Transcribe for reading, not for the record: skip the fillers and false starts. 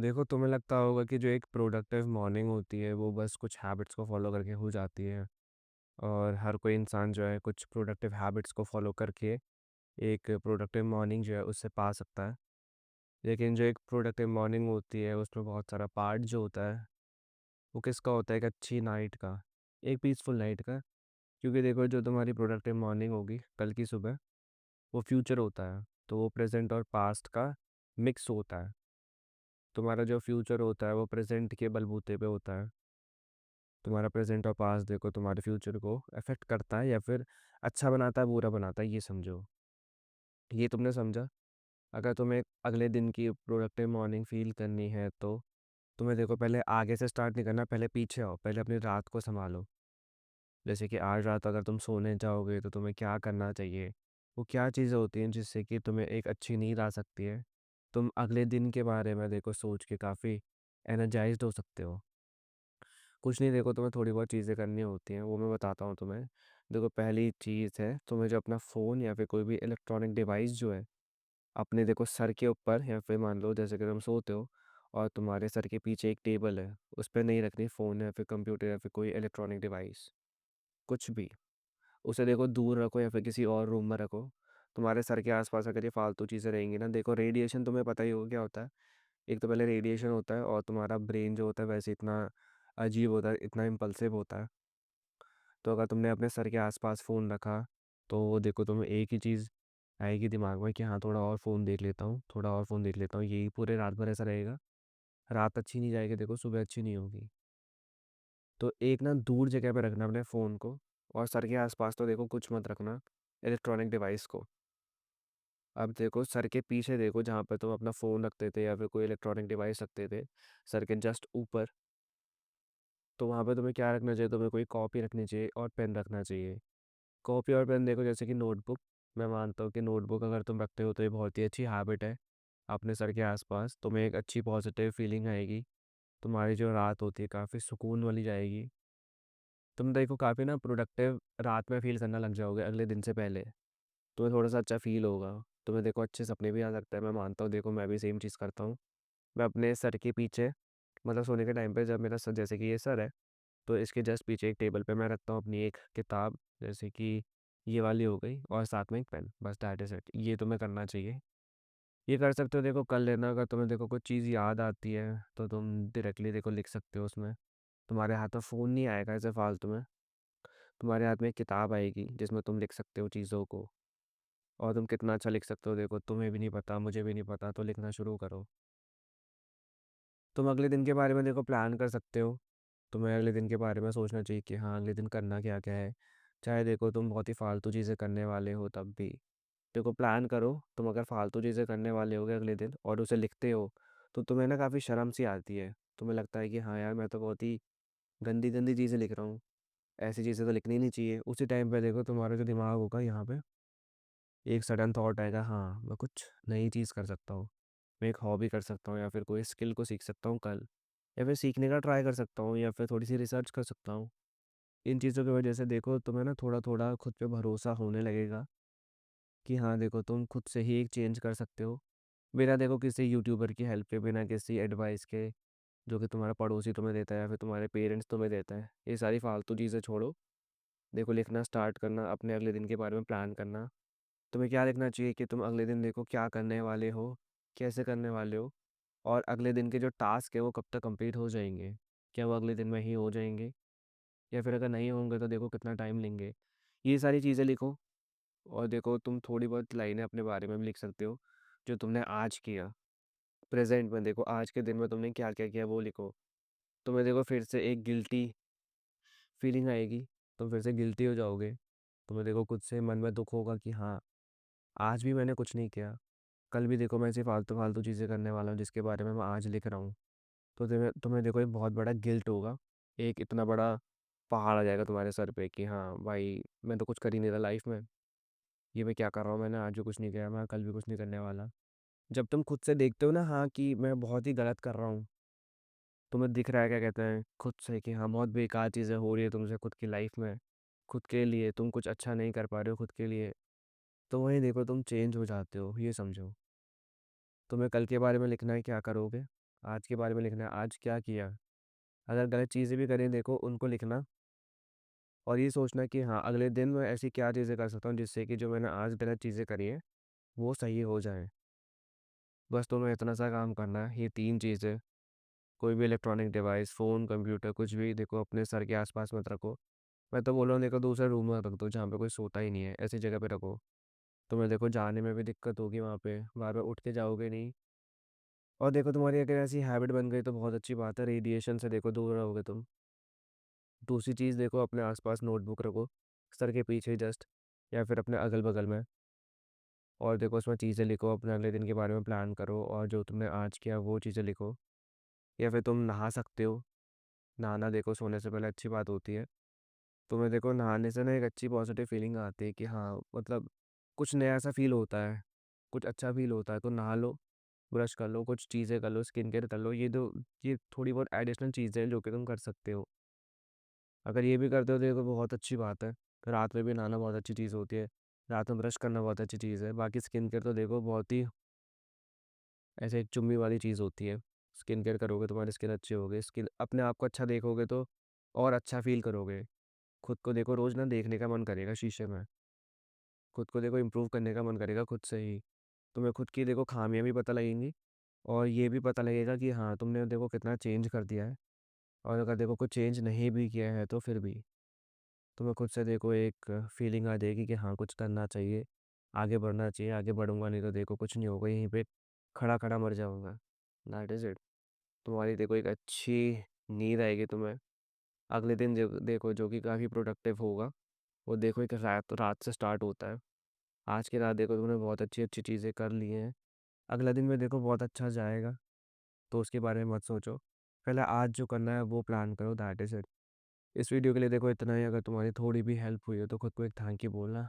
देखो, तुम्हें लगता होगा कि जो एक प्रोडक्टिव मॉर्निंग होती है वो बस कुछ हैबिट्स को फॉलो करके हो जाती है। और हर कोई इंसान जो है कुछ प्रोडक्टिव हैबिट्स को फॉलो करके एक प्रोडक्टिव मॉर्निंग जो है उससे पा सकता है। लेकिन जो एक प्रोडक्टिव मॉर्निंग होती है उसमें बहुत सारा पार्ट जो होता है वो किसका होता है? एक अच्छी नाइट का, एक पीसफुल नाइट का। क्योंकि देखो, जो तुम्हारी प्रोडक्टिव मॉर्निंग होगी कल की सुबह, वो फ्यूचर होता है, तो वो प्रेजेंट और पास्ट का मिक्स होता है। तुम्हारा जो फ्यूचर होता है वो प्रेजेंट के बलबूते पे होता है। तुम्हारा प्रेजेंट और पास्ट देखो तुम्हारे फ्यूचर को अफेक्ट करता है या फिर अच्छा बनाता है, बुरा बनाता है, ये समझो। ये तुमने समझा? अगर तुम्हें अगले दिन की प्रोडक्टिव मॉर्निंग फील करनी है तो तुम्हें देखो पहले आगे से स्टार्ट नहीं करना, पहले पीछे आओ, पहले अपनी रात को संभालो। जैसे कि आज रात अगर तुम सोने जाओगे तो तुम्हें क्या करना चाहिए, वो क्या चीज़ें होती हैं जिससे कि तुम्हें एक अच्छी नींद आ सकती है। तुम अगले दिन के बारे में देखो सोच के काफ़ी एनर्जाइज्ड हो सकते हो। कुछ नहीं, देखो तुम्हें थोड़ी बहुत चीज़ें करनी होती हैं, वो मैं बताता हूँ तुम्हें। देखो, पहली चीज़ है तुम्हें जो अपना फ़ोन या फिर कोई भी इलेक्ट्रॉनिक डिवाइस जो है अपने देखो सर के ऊपर, या फिर मान लो जैसे कि तुम सोते हो और तुम्हारे सर के पीछे एक टेबल है, उस पर नहीं रखनी फ़ोन या फिर कंप्यूटर या फिर कोई इलेक्ट्रॉनिक डिवाइस, कुछ भी। उसे देखो दूर रखो या फिर किसी और रूम में रखो। तुम्हारे सर के आसपास अगर ये फालतू चीज़ें रहेंगी ना, देखो रेडिएशन तुम्हें पता ही होगा क्या होता है। एक तो पहले रेडिएशन होता है, और तुम्हारा ब्रेन जो होता है वैसे इतना अजीब होता है, इतना इम्पल्सिव होता है। तो अगर तुमने अपने सर के आसपास फ़ोन रखा तो देखो तुम्हें एक ही चीज़ आएगी दिमाग में कि हाँ, थोड़ा और फ़ोन देख लेता हूँ, थोड़ा और फ़ोन देख लेता हूँ, यही पूरे रात भर ऐसा रहेगा। रात अच्छी नहीं जाएगी, देखो सुबह अच्छी नहीं होगी। तो एक ना दूर जगह पे रखना अपने फ़ोन को, और सर के आसपास तो देखो कुछ मत रखना इलेक्ट्रॉनिक डिवाइस को। अब देखो सर के पीछे देखो, जहाँ पे तुम अपना फ़ोन रखते थे या फिर कोई इलेक्ट्रॉनिक डिवाइस रखते थे, सर के जस्ट ऊपर, तो वहाँ पे तुम्हें क्या रखना चाहिए? तुम्हें कोई कॉपी रखनी चाहिए और पेन रखना चाहिए। कॉपी और पेन देखो, जैसे कि नोटबुक, मैं मानता हूँ कि नोटबुक अगर तुम रखते हो तो ये बहुत ही अच्छी हैबिट है। अपने सर के आसपास तुम्हें एक अच्छी पॉजिटिव फीलिंग आएगी, तुम्हारी जो रात होती है काफ़ी सुकून वाली जाएगी। तुम देखो काफ़ी ना प्रोडक्टिव रात में फील करना लग जाओगे अगले दिन से पहले। तुम्हें थोड़ा सा अच्छा फील होगा। तुम्हें देखो अच्छे सपने भी आ सकते हैं, मैं मानता हूँ, देखो मैं भी सेम चीज़ करता हूँ। मैं अपने सर के पीछे, मतलब सोने के टाइम पे जब मेरा सर, जैसे कि ये सर है, तो इसके जस्ट पीछे एक टेबल पे मैं रखता हूँ अपनी एक किताब, जैसे कि ये वाली हो गई, और साथ में एक पेन, बस दैट इज़ इट। ये तुम्हें करना चाहिए। ये कर सकते हो, देखो कर लेना। अगर तुम्हें देखो कुछ चीज़ याद आती है तो तुम डायरेक्टली देखो लिख सकते हो उसमें। तुम्हारे हाथ में फ़ोन नहीं आएगा ऐसे फालतू में। तुम्हारे हाथ में एक किताब आएगी जिसमें तुम लिख सकते हो चीज़ों को। और तुम कितना अच्छा लिख सकते हो देखो, तुम्हें भी नहीं पता, मुझे भी नहीं पता, तो लिखना शुरू करो। तुम अगले दिन के बारे में देखो प्लान कर सकते हो। तुम्हें अगले दिन के बारे में सोचना चाहिए कि हाँ, अगले दिन करना क्या क्या है। चाहे देखो तुम बहुत ही फालतू चीज़ें करने वाले हो तब भी देखो प्लान करो। तुम अगर फालतू चीज़ें करने वाले होगे अगले दिन और उसे लिखते हो तो तुम्हें ना काफ़ी शर्म सी आती है। तुम्हें लगता है कि हाँ यार, मैं तो बहुत ही गंदी गंदी चीज़ें लिख रहा हूँ, ऐसी चीज़ें तो लिखनी नहीं चाहिए। उसी टाइम पे देखो तुम्हारा जो दिमाग होगा यहाँ पे एक सडन थॉट आएगा, हाँ मैं कुछ नई चीज़ कर सकता हूँ, मैं एक हॉबी कर सकता हूँ, या फिर कोई स्किल को सीख सकता हूँ कल, या फिर सीखने का ट्राई कर सकता हूँ, या फिर थोड़ी सी रिसर्च कर सकता हूँ। इन चीज़ों की वजह से देखो तुम्हें ना थोड़ा थोड़ा खुद पे भरोसा होने लगेगा कि हाँ देखो तुम खुद से ही एक चेंज कर सकते हो, बिना देखो किसी यूट्यूबर की हेल्प के, बिना किसी एडवाइस के जो कि तुम्हारा पड़ोसी तुम्हें देता है या फिर तुम्हारे पेरेंट्स तुम्हें देता है। ये सारी फालतू चीज़ें छोड़ो। देखो लिखना स्टार्ट करना, अपने अगले दिन के बारे में प्लान करना। तुम्हें क्या लिखना चाहिए कि तुम अगले दिन देखो क्या करने वाले हो, कैसे करने वाले हो, और अगले दिन के जो टास्क है वो कब तक कंप्लीट हो जाएंगे। क्या वो अगले दिन में ही हो जाएंगे, या फिर अगर नहीं होंगे तो देखो कितना टाइम लेंगे। ये सारी चीज़ें लिखो। और देखो तुम थोड़ी बहुत लाइनें अपने बारे में भी लिख सकते हो, जो तुमने आज किया। प्रेजेंट में देखो आज के दिन में तुमने क्या क्या किया वो लिखो। तुम्हें देखो फिर से एक गिल्टी फीलिंग आएगी, तुम फिर से गिल्टी हो जाओगे। तुम्हें देखो खुद से मन में दुख होगा कि हाँ, आज भी मैंने कुछ नहीं किया, कल भी देखो मैं ऐसी फालतू फालतू चीज़ें करने वाला हूँ जिसके बारे में मैं आज लिख रहा हूँ। तो तुम्हें तुम्हें देखो एक बहुत बड़ा गिल्ट होगा, एक इतना बड़ा पहाड़ आ जाएगा तुम्हारे सर पे कि हाँ भाई, मैं तो कुछ कर ही नहीं रहा लाइफ में, ये मैं क्या कर रहा हूँ, मैंने आज भी कुछ नहीं किया, मैं कल भी कुछ नहीं करने वाला। जब तुम खुद से देखते हो ना हाँ कि मैं बहुत ही गलत कर रहा हूँ, तुम्हें दिख रहा है क्या कहते हैं खुद से कि हाँ बहुत बेकार चीज़ें हो रही है तुमसे खुद की लाइफ में, खुद के लिए तुम कुछ अच्छा नहीं कर पा रहे हो खुद के लिए, तो वहीं देखो तुम चेंज हो जाते हो, ये समझो। तुम्हें कल के बारे में लिखना है, क्या करोगे? आज के बारे में लिखना है, आज क्या किया। अगर गलत चीज़ें भी करें देखो उनको लिखना, और ये सोचना कि हाँ, अगले दिन मैं ऐसी क्या चीज़ें कर सकता हूँ जिससे कि जो मैंने आज गलत चीज़ें करी हैं, वो सही हो जाएँ। बस तुम्हें इतना सा काम करना है, ये 3 चीज़ें, कोई भी इलेक्ट्रॉनिक डिवाइस, फ़ोन, कंप्यूटर कुछ भी देखो अपने सर के आस-पास मत रखो। मैं तो बोल रहा हूँ देखो दूसरे रूम में रख दो जहाँ पे कोई सोता ही नहीं है, ऐसी जगह पे रखो। तुम्हें देखो जाने में भी दिक्कत होगी वहाँ पे, बार-बार उठ के जाओगे नहीं। और देखो तुम्हारी अगर ऐसी हैबिट बन गई तो बहुत अच्छी बात है, रेडिएशन से देखो दूर रहोगे तुम। दूसरी चीज़ देखो अपने आस-पास नोटबुक रखो, सर के पीछे जस्ट, या फिर अपने अगल-बगल में, और देखो उसमें चीज़ें लिखो, अपने अगले दिन के बारे में प्लान करो और जो तुमने आज किया वो चीज़ें लिखो। या फिर तुम नहा सकते हो, नहाना देखो सोने से पहले अच्छी बात होती है। तुम्हें देखो नहाने से ना एक अच्छी पॉजिटिव फीलिंग आती है कि हाँ, मतलब कुछ नया सा फ़ील होता है, कुछ अच्छा फ़ील होता है, तो नहा लो, ब्रश कर लो, कुछ चीज़ें कर लो, स्किन केयर कर लो। ये थोड़ी बहुत एडिशनल चीज़ें हैं जो कि तुम कर सकते हो। अगर ये भी करते हो तो देखो बहुत अच्छी बात है। रात में भी नहाना बहुत अच्छी चीज़ होती है। रात में ब्रश करना बहुत अच्छी चीज़ है। बाकी स्किन केयर तो देखो बहुत ही ऐसे एक चुम्मी वाली चीज़ होती है। स्किन केयर करोगे तुम्हारी स्किन अच्छी होगी, स्किन अपने आप को अच्छा देखोगे तो और अच्छा फ़ील करोगे। खुद को देखो रोज़ ना देखने का मन करेगा शीशे में। खुद को देखो इम्प्रूव करने का मन करेगा खुद से ही। तुम्हें खुद की देखो ख़ामियाँ भी पता लगेंगी, और ये भी पता लगेगा कि हाँ, तुमने देखो कितना चेंज कर दिया है, और अगर देखो कुछ चेंज नहीं भी किया है तो फिर भी तुम्हें खुद से देखो एक फीलिंग आ जाएगी कि हाँ, कुछ करना चाहिए, आगे बढ़ना चाहिए, आगे बढ़ूँगा नहीं तो देखो कुछ नहीं होगा, यहीं पे खड़ा-खड़ा मर जाऊँगा। That is it. तुम्हारी देखो एक अच्छी नींद आएगी तुम्हें। अगले दिन देखो जो कि काफ़ी प्रोडक्टिव होगा, वो देखो एक रात रात से स्टार्ट होता है। आज की रात देखो तुमने बहुत अच्छी-अच्छी चीज़ें कर ली हैं। अगला दिन में देखो बहुत अच्छा जाएगा, तो उसके बारे में मत सोचो। पहले आज जो करना है वो प्लान करो, दैट इज़ इट। इस वीडियो के लिए देखो इतना ही। अगर तुम्हारी थोड़ी भी हेल्प हुई हो तो खुद को एक थैंक यू बोलना।